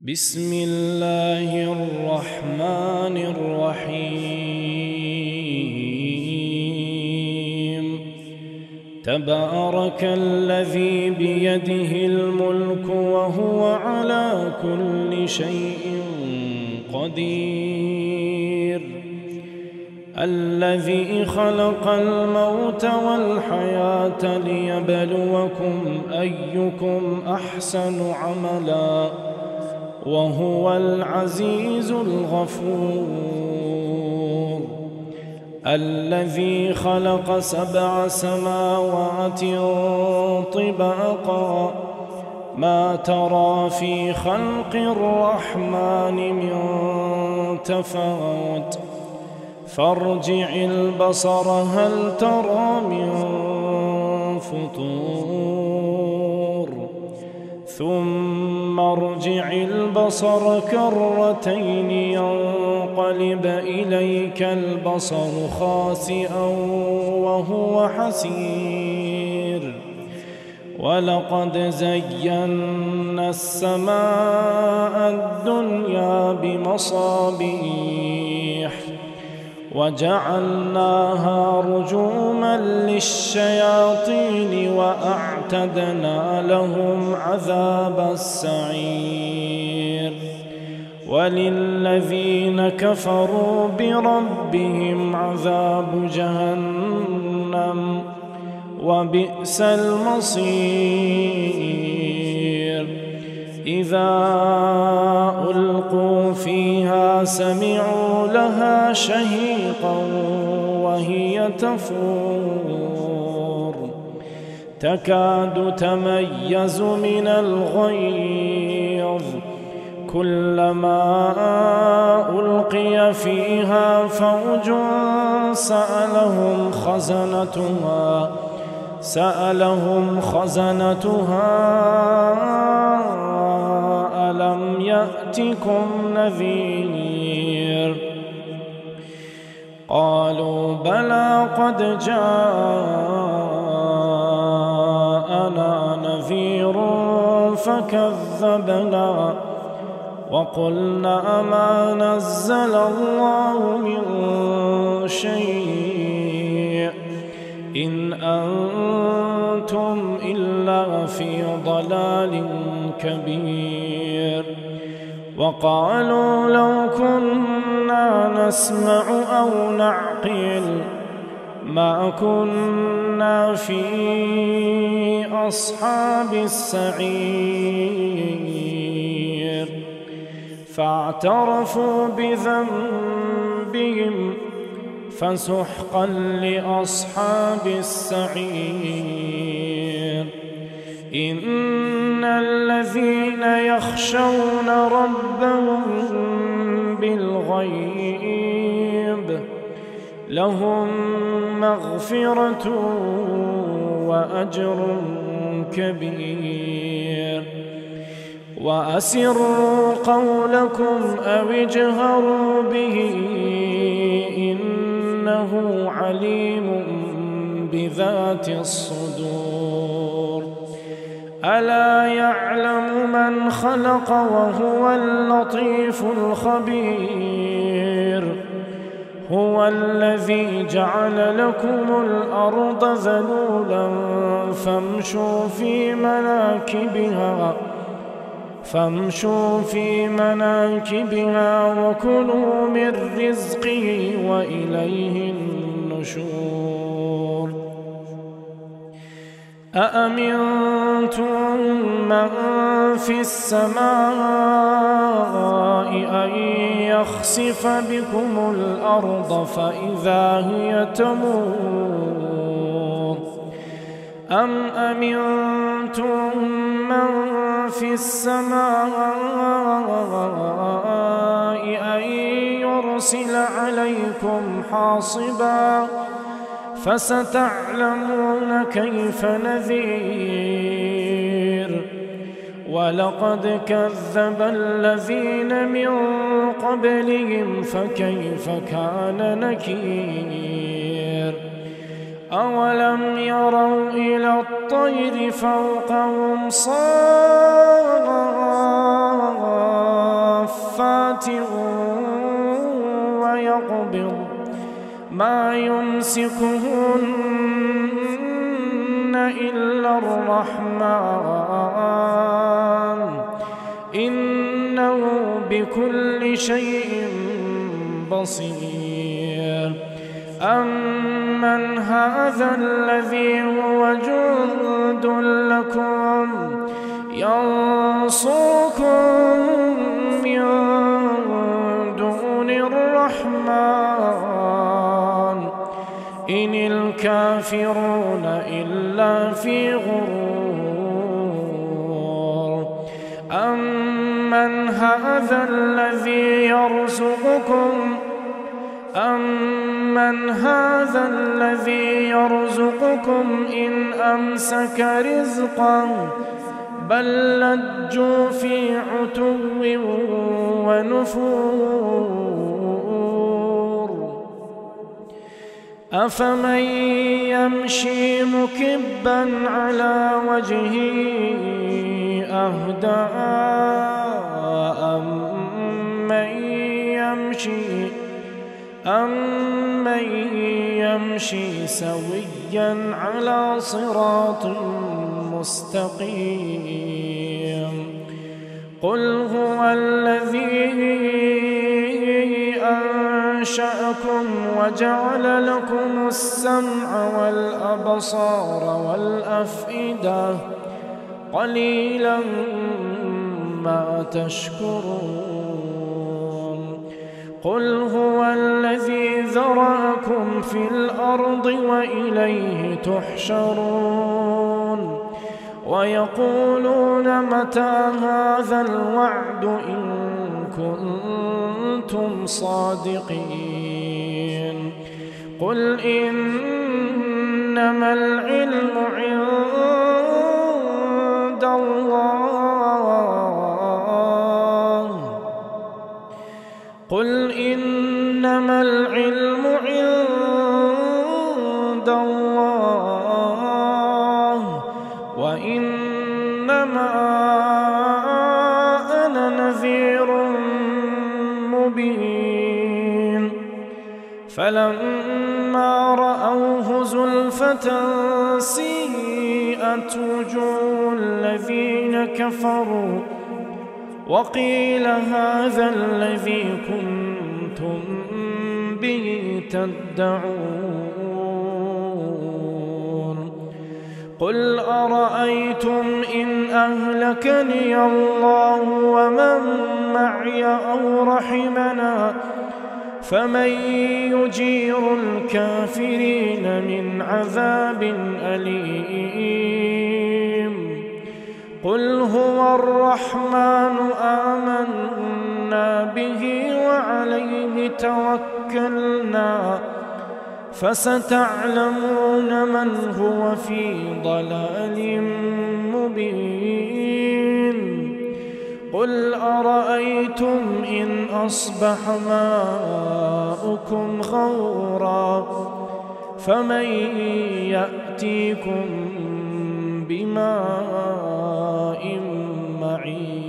بسم الله الرحمن الرحيم تبارك الذي بيده الملك وهو على كل شيء قدير الذي خلق الموت والحياة ليبلوكم أيكم أحسن عملا وهو العزيز الغفور الذي خلق 7 سماوات طباقا ما ترى في خلق الرحمن من تفاوت فارجع البصر هل ترى من فطور ثم ارجع البصر كرتين ينقلب إليك البصر خاسئا وهو حسير ولقد زينا السماء الدنيا بمصابيح وجعلناها رجوما للشياطين وأعتدنا لهم عذاب السعير وللذين كفروا بربهم عذاب جهنم وبئس المصير إذا ألقوا فيها سمعوا لها شهيقا وهي تفور تكاد تميز من الغيظ كلما ألقي فيها فوج سألهم خزنتها ألم يأتكم نذير قالوا بلى قد جاءنا نذير فكذبنا وقلنا ما نزل الله من شيء إن أنتم إلا في ضلال كبير وقالوا لو كنا نسمع أو نعقل ما كنا في أصحاب السعير فاعترفوا بذنبهم فسحقا لأصحاب السعير إن الذين يخشون ربهم بالغيب لهم مغفرة وأجر كبير وأسروا قولكم أو اجهروا به إنه عليم بذات الصدور ألا يعلم من خلق وهو اللطيف الخبير هو الذي جعل لكم الأرض ذلولا فامشوا في مناكبها وكلوا من رزقه وإليه النشور أأمنتم من في السماء أن يخسف بكم الأرض فإذا هي تمور أم أمنتم من في السماء أن يرسل عليكم حاصبا فستعلمون كيف نذير ولقد كذب الذين من قبلهم فكيف كان نكير أولم يروا إلى الطير فوقهم صافات سماوات ويقبض ما يمسكهن إلا الرحمن إنه بكل شيء بصير. أمن هذا الذي هو جند لكم ينصركم من دون الرحمن إن الكافرون إلا في غرور. أمن هذا الذي يرزقكم إن أمسك رزقا بل لجوا في عتو ونفور. أفمن يمشي مكبا على وجهه أهدى أمن يمشي سويا على صراط مستقيم. قل هو الذي أنشأكم وجعل لكم السمع والأبصار والأفئدة قليلا ما تشكرون. قل هو الذي ذرأكم في الأرض وإليه تحشرون. ويقولون متى هذا الوعد إن كنتم صادقين. قل إنما العلم عند الله. قل إنما العلم عند الله وإنما أنا نذير مبين. فلما رأوه زلفة سيئت وجوه الذين كفروا وقيل هذا الذي كنتم به تدعون. قل أرأيتم إن أهلكني الله ومن معي أو رحمنا فمن يجير الكافرين من عذاب أليم. قل هو الرحمن آمنا به وعليه توكلنا فستعلمون من هو في ضلال مبين. قل أرأيتم إن أصبح ماؤكم غورا فمن يأتيكم بماء معين.